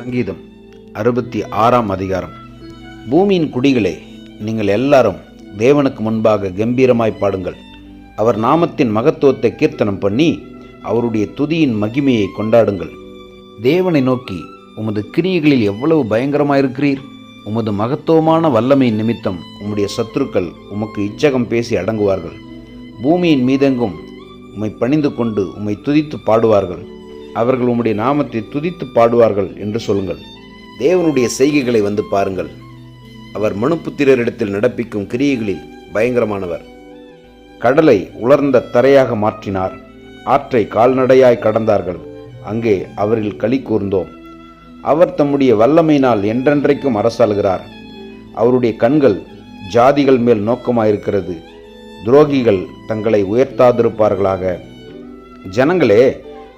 சங்கீதம் 66ஆம் அதிகாரம். பூமியின் குடிகளே, நீங்கள் எல்லாரும் தேவனுக்கு முன்பாக கம்பீரமாய் பாடுங்கள். அவர் நாமத்தின் மகத்துவத்தை கீர்த்தனம் பண்ணி அவருடைய துதியின் மகிமையை கொண்டாடுங்கள். தேவனை நோக்கி, உமது கிரியைகளில் எவ்வளவு பயங்கரமாயிருக்கிறீர்! உமது மகத்துவமான வல்லமை நிமித்தம் உம்முடைய சத்துருக்கள் உமக்கு இச்சகம் பேசி அடங்குவார்கள். பூமியின் மீதெங்கும் உம்மை பணிந்து கொண்டு உம்மை துதித்து பாடுவார்கள். அவர்கள் உம்முடைய நாமத்தை துதித்து பாடுவார்கள் என்று சொல்லுங்கள். தேவனுடைய செய்கைகளை வந்து பாருங்கள். அவர் மனுப்புத்திரரிடத்தில் நடப்பிக்கும் கிரியைகளில் பயங்கரமானவர். கடலை உலர்ந்த தரையாக மாற்றினார். ஆற்றை கால்நடையாய் கடந்தார்கள். அங்கே அவரில் களி கூர்ந்தோம். அவர் தம்முடைய வல்லமையினால் என்றென்றைக்கும் அரசாளுகிறார். அவருடைய கண்கள் ஜாதிகள் மேல் நோக்கமாயிருக்கிறது. துரோகிகள் தங்களை உயர்த்தாதிருப்பார்களாக. ஜனங்களே,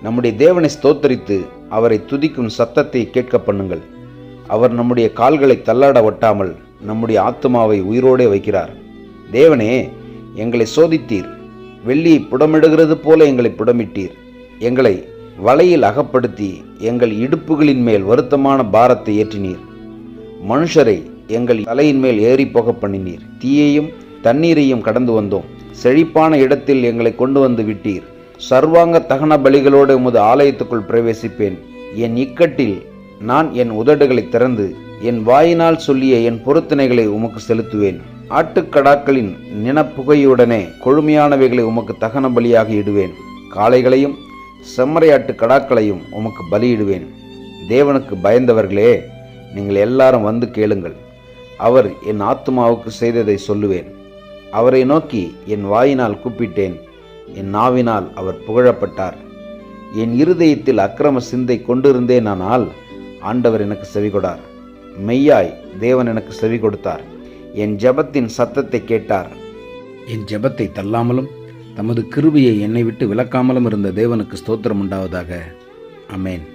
நம்முடைய தேவனை ஸ்தோத்தரித்து அவரை துதிக்கும் சத்தத்தை கேட்க பண்ணுங்கள். அவர் நம்முடைய கால்களை தள்ளாட ஒட்டாமல் நம்முடைய ஆத்துமாவை உயிரோடே வைக்கிறார். தேவனே, எங்களை சோதித்தீர். வெள்ளியை புடமிடுகிறது போல எங்களை புடமிட்டீர். எங்களை வலையில் அகப்படுத்தி எங்கள் இடுப்புகளின் மேல் வருத்தமான பாரத்தை ஏற்றினீர். மனுஷரை எங்கள் தலையின் மேல் ஏறி போக பண்ணினீர். தீயையும் தண்ணீரையும் கடந்து வந்தோம். செழிப்பான இடத்தில் எங்களை கொண்டு வந்து விட்டீர். சர்வாங்க தகன பலிகளோடு உமது ஆலயத்துக்குள் பிரவேசிப்பேன். என் இக்கட்டில் நான் என் உதடுகளை திறந்து என் வாயினால் சொல்லிய என் பொருத்தனைகளை உமக்கு செலுத்துவேன். ஆட்டுக்கடாக்களின் நினப்புகையுடனே கொழுமையானவைகளை உமக்கு தகன பலியாக இடுவேன். காளைகளையும் செம்மறையாட்டு கடாக்களையும் உமக்கு பலியிடுவேன். தேவனுக்கு பயந்தவர்களே, நீங்கள் எல்லாரும் வந்து கேளுங்கள். அவர் என் ஆத்துமாவுக்கு செய்ததை சொல்லுவேன். அவரை நோக்கி என் வாயினால் கூப்பிட்டேன். என் நாவினால் அவர் புகழப்பட்டார். என் இருதயத்தில் அக்கிரம சிந்தை கொண்டிருந்தேனானால் ஆண்டவர் எனக்கு செவிகொடார். மெய்யாய் தேவன் எனக்கு செவி கொடுத்தார். என் ஜெபத்தின் சத்தத்தை கேட்டார். என் ஜெபத்தை தள்ளாமலும் தமது கிருபையை என்னை விட்டு விலக்காமலும் இருந்த தேவனுக்கு ஸ்தோத்திரம் உண்டாவதாக. ஆமென்.